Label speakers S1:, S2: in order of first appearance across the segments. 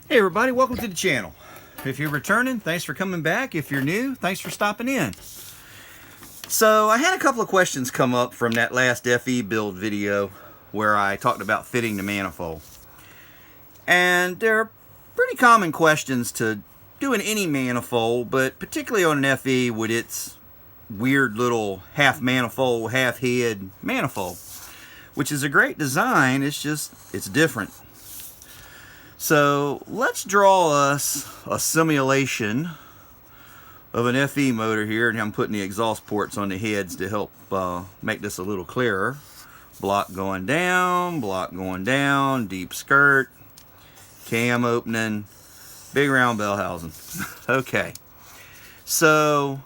S1: Hey everybody, welcome to the channel. If you're returning, thanks for coming back. If you're new, thanks for stopping in. So I had a couple of questions come up from that last FE build video where I talked about fitting the manifold. And they're pretty common questions to doing any manifold, but particularly on an FE with its weird little half manifold, half head manifold, which is a great design. It's just, it's different. So let's draw us a simulation of an FE motor here, and I'm putting the exhaust ports on the heads to help make this a little clearer. Block going down, deep skirt, cam opening, big round bell housing. Okay, so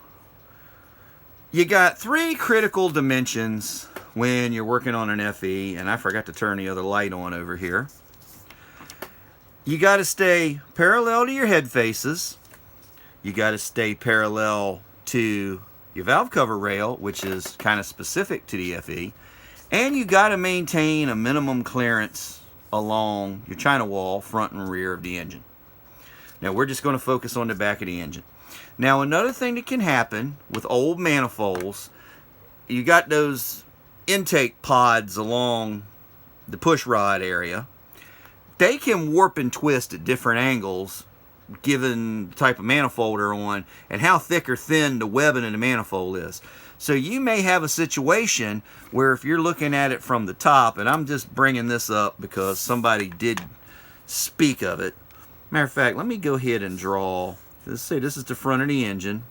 S1: you got three critical dimensions when you're working on an FE, and I forgot to turn the other light on over here. You got to stay parallel to your head faces. You got to stay parallel to your valve cover rail, which is kind of specific to the FE. And you got to maintain a minimum clearance along your china wall, front and rear of the engine. Now we're just going to focus on the back of the engine. Now another thing that can happen with old manifolds, you got those intake pods along the push rod area. They can warp and twist at different angles given the type of manifold they're on and how thick or thin the webbing in the manifold is. So you may have a situation where if you're looking at it from the top, and I'm just bringing this up because somebody did speak of it. Matter of fact, let me go ahead and draw. Let's say this is the front of the engine.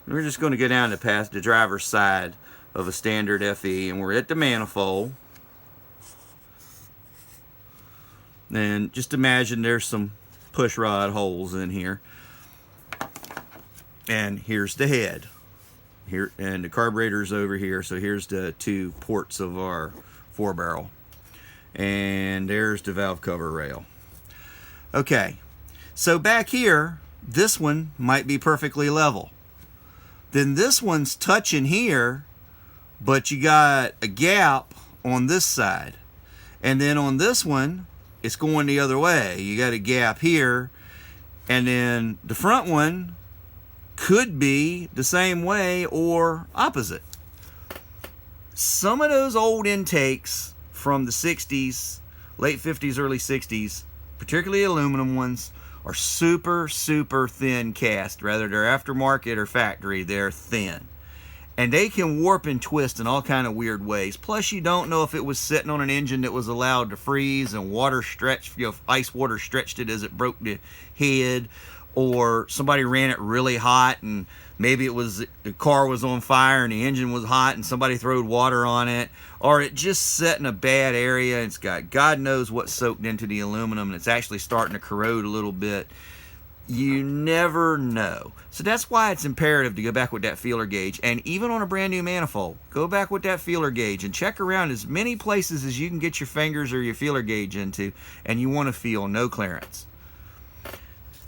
S1: And we're just going to go down to past the driver's side of a standard FE, and we're at the manifold. And just imagine there's some push rod holes in here. And here's the head. Here, and the carburetor's over here, so here's the two ports of our 4-barrel. And there's the valve cover rail. Okay, so back here, this one might be perfectly level. Then this one's touching here, but you got a gap on this side. And then on this one, it's going the other way. You got a gap here, and then the front one could be the same way or opposite. Some of those old intakes from the 60s, late 50s, early 60s, particularly aluminum ones, are super, super thin cast. Whether they're aftermarket or factory, they're thin. And they can warp and twist in all kind of weird ways. Plus, you don't know if it was sitting on an engine that was allowed to freeze and water stretched, ice water stretched it as it broke the head, or somebody ran it really hot and maybe it was the car was on fire and the engine was hot and somebody throwed water on it, or it just set in a bad area and it's got God knows what soaked into the aluminum and it's actually starting to corrode a little bit. You never know. So that's why it's imperative to go back with that feeler gauge. And even on a brand new manifold, go back with that feeler gauge and check around as many places as you can get your fingers or your feeler gauge into, and you want to feel no clearance.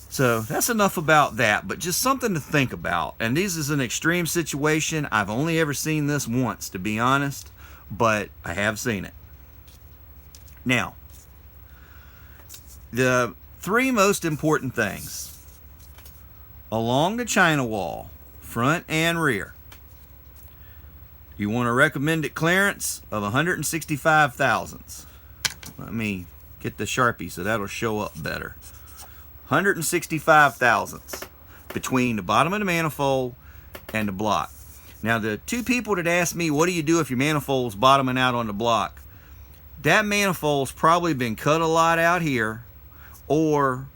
S1: So that's enough about that, but just something to think about. And this is an extreme situation. I've only ever seen this once, to be honest, but I have seen it. Now, the three most important things along the china wall, front and rear. You want a recommended clearance of 165 thousandths. Let me get the Sharpie so that'll show up better. 165 thousandths between the bottom of the manifold and the block. Now, the two people that asked me, what do you do if your manifold's bottoming out on the block? That manifold's probably been cut a lot out here, or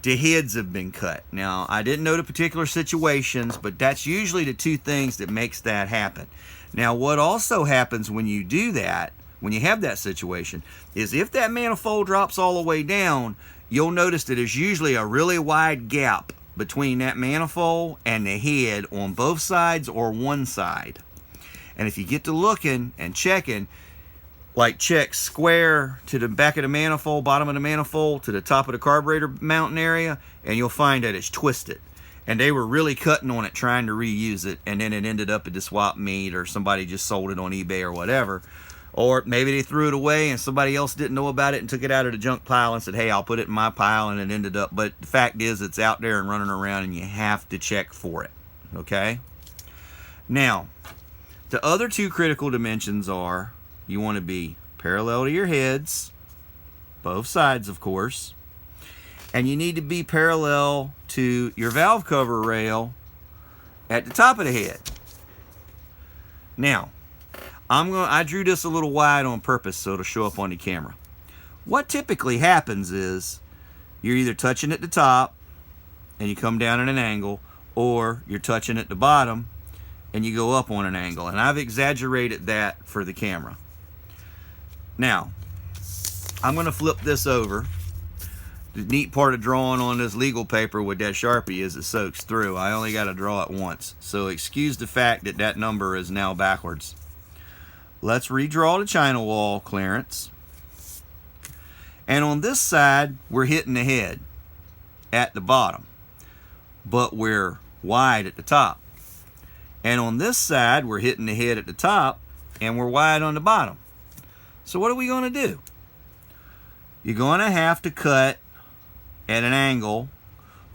S1: the heads have been cut. Now, I didn't know the particular situations, but that's usually the two things that makes that happen. Now, what also happens when you do that, when you have that situation, is if that manifold drops all the way down, you'll notice that there's usually a really wide gap between that manifold and the head on both sides or one side. And if you get to looking and checking, like check square to the back of the manifold, bottom of the manifold, to the top of the carburetor mounting area, and you'll find that it's twisted. And they were really cutting on it trying to reuse it, and then it ended up at the swap meet or somebody just sold it on eBay or whatever. Or maybe they threw it away and somebody else didn't know about it and took it out of the junk pile and said, hey, I'll put it in my pile, and it ended up. But the fact is, it's out there and running around, and you have to check for it. Okay? Now, the other two critical dimensions are you want to be parallel to your heads, both sides, of course, and you need to be parallel to your valve cover rail at the top of the head. Now, I drew this a little wide on purpose so it'll show up on the camera. What typically happens is you're either touching at the top and you come down at an angle, or you're touching at the bottom and you go up on an angle. And I've exaggerated that for the camera. Now, I'm going to flip this over. The neat part of drawing on this legal paper with that Sharpie is it soaks through. I only got to draw it once. So excuse the fact that that number is now backwards. Let's redraw the China wall clearance. And on this side, we're hitting the head at the bottom, but we're wide at the top. And on this side, we're hitting the head at the top, and we're wide on the bottom. So what are we going to do? You're going to have to cut at an angle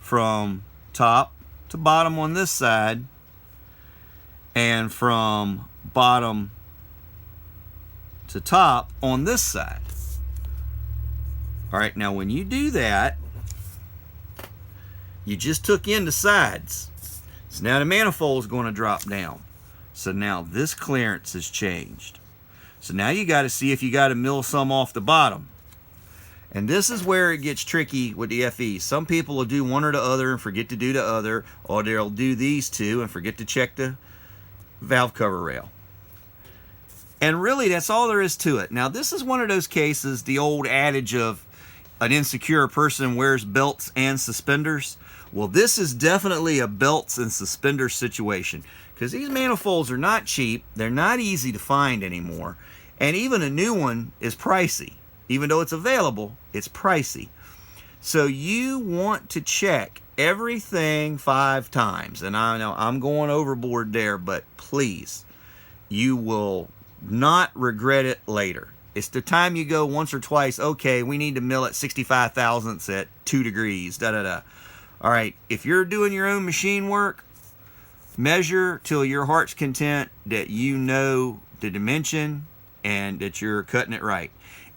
S1: from top to bottom on this side, and from bottom to top on this side. All right, now when you do that, you just took in the sides. So now the manifold is going to drop down. So now this clearance has changed. So now you got to see if you got to mill some off the bottom. And this is where it gets tricky with the FE. Some people will do one or the other and forget to do the other, or they'll do these two and forget to check the valve cover rail. And really, that's all there is to it. Now, this is one of those cases, the old adage of an insecure person wears belts and suspenders. Well, this is definitely a belts and suspenders situation, because these manifolds are not cheap. They're not easy to find anymore. And even a new one is pricey. Even though it's available, it's pricey. So you want to check everything 5 times. And I know I'm going overboard there, but please, you will not regret it later. It's the time you go once or twice, okay, we need to mill at 65 thousandths at 2 degrees, da-da-da. All right, if you're doing your own machine work, measure till your heart's content that you know the dimension and that you're cutting it right.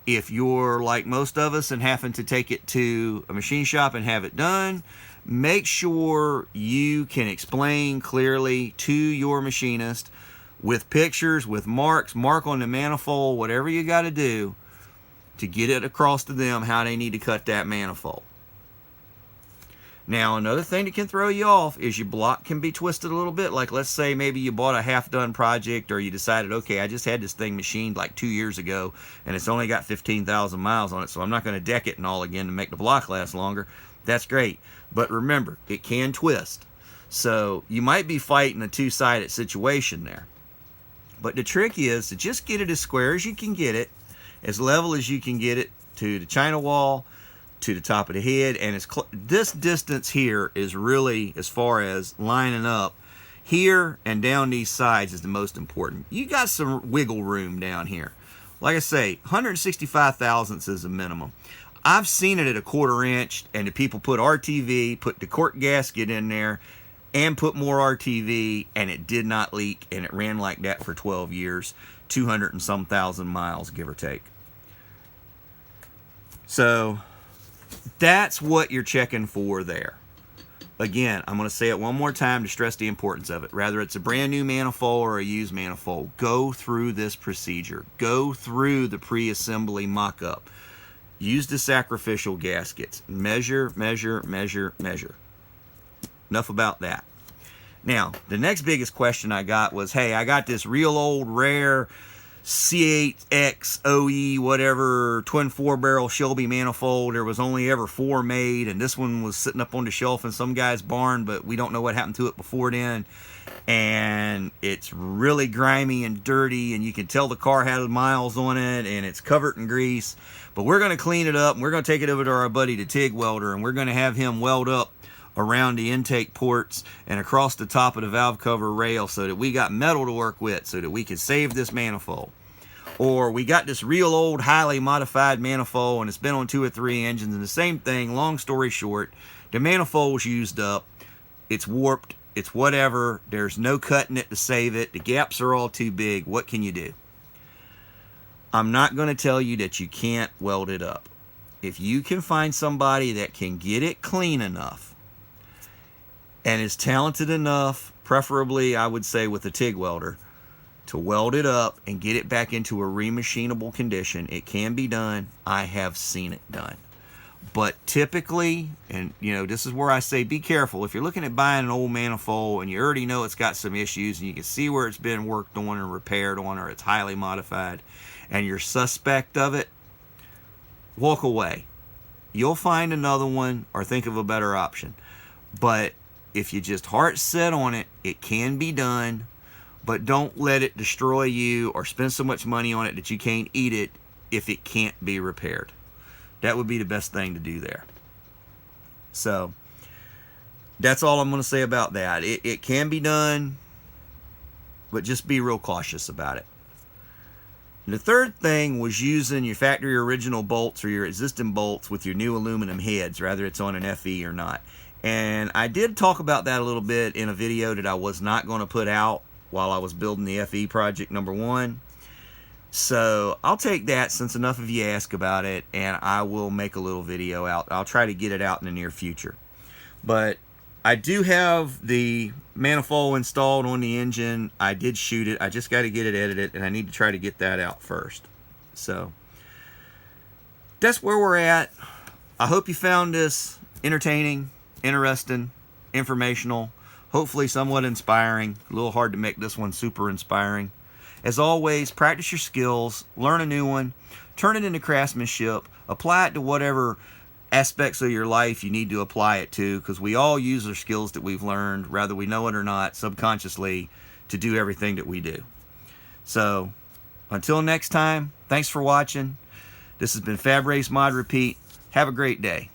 S1: If you're like most of us and having to take it to a machine shop and have it done, make sure you can explain clearly to your machinist with pictures, with marks, mark on the manifold, whatever you got to do to get it across to them how they need to cut that manifold. Now, another thing that can throw you off is your block can be twisted a little bit. Like, let's say maybe you bought a half-done project, or you decided, okay, I just had this thing machined like 2 years ago, and it's only got 15,000 miles on it, so I'm not going to deck it and all again to make the block last longer. That's great. But remember, it can twist. So you might be fighting a two-sided situation there. But the trick is to just get it as square as you can get it, as level as you can get it to the China wall, to the top of the head, and this distance here is really, as far as lining up here and down these sides, is the most important. You got some wiggle room down here. Like I say, 165 thousandths is a minimum. I've seen it at a 1/4 inch, and the people put RTV, put the cork gasket in there, and put more RTV, and it did not leak, and it ran like that for 12 years, 200 and some thousand miles, give or take. So that's what you're checking for there. Again, I'm going to say it one more time to stress the importance of it. Whether it's a brand new manifold or a used manifold, go through this procedure. Go through the pre-assembly mock-up. Use the sacrificial gaskets. Measure, measure, measure, measure. Enough about that. Now, the next biggest question I got was, hey, I got this real old rare C8X OE whatever twin 4-barrel Shelby manifold. There was only ever 4 made, and this one was sitting up on the shelf in some guy's barn, but we don't know what happened to it before then. And it's really grimy and dirty, and you can tell the car had miles on it, and it's covered in grease. But we're going to clean it up, and we're going to take it over to our buddy, the TIG welder, and we're going to have him weld up around the intake ports and across the top of the valve cover rail so that we got metal to work with so that we can save this manifold. Or we got this real old, highly modified manifold and it's been on 2 or 3 engines, and the same thing, long story short, the manifold's used up, it's warped, it's whatever, there's no cutting it to save it, the gaps are all too big. What can you do? I'm not going to tell you that you can't weld it up. If you can find somebody that can get it clean enough and is talented enough, preferably I would say with a TIG welder, to weld it up and get it back into a remachinable condition, it can be done. I have seen it done. But typically, and you know, this is where I say be careful. If you're looking at buying an old manifold and you already know it's got some issues and you can see where it's been worked on or repaired on, or it's highly modified, and you're suspect of it, walk away. You'll find another one or think of a better option. But if you just heart set on it, it can be done. But don't let it destroy you or spend so much money on it that you can't eat it if it can't be repaired. That would be the best thing to do there. So that's all I'm going to say about that. It can be done, but just be real cautious about it. And the third thing was using your factory original bolts or your existing bolts with your new aluminum heads, whether it's on an FE or not. And I did talk about that a little bit in a video that I was not going to put out while I was building the FE project number 1. So I'll take that since enough of you ask about it, and I will make a little video out. I'll try to get it out in the near future. But I do have the manifold installed on the engine. I did shoot it. I just got to get it edited, and I need to try to get that out first. So that's where we're at. I hope you found this entertaining, interesting, informational, hopefully somewhat inspiring. A little hard to make this one super inspiring. As always, practice your skills, learn a new one, turn it into craftsmanship, apply it to whatever aspects of your life you need to apply it to, because we all use our skills that we've learned, whether we know it or not, subconsciously, to do everything that we do. So, until next time, thanks for watching. This has been Fab Race Mod Repeat. Have a great day.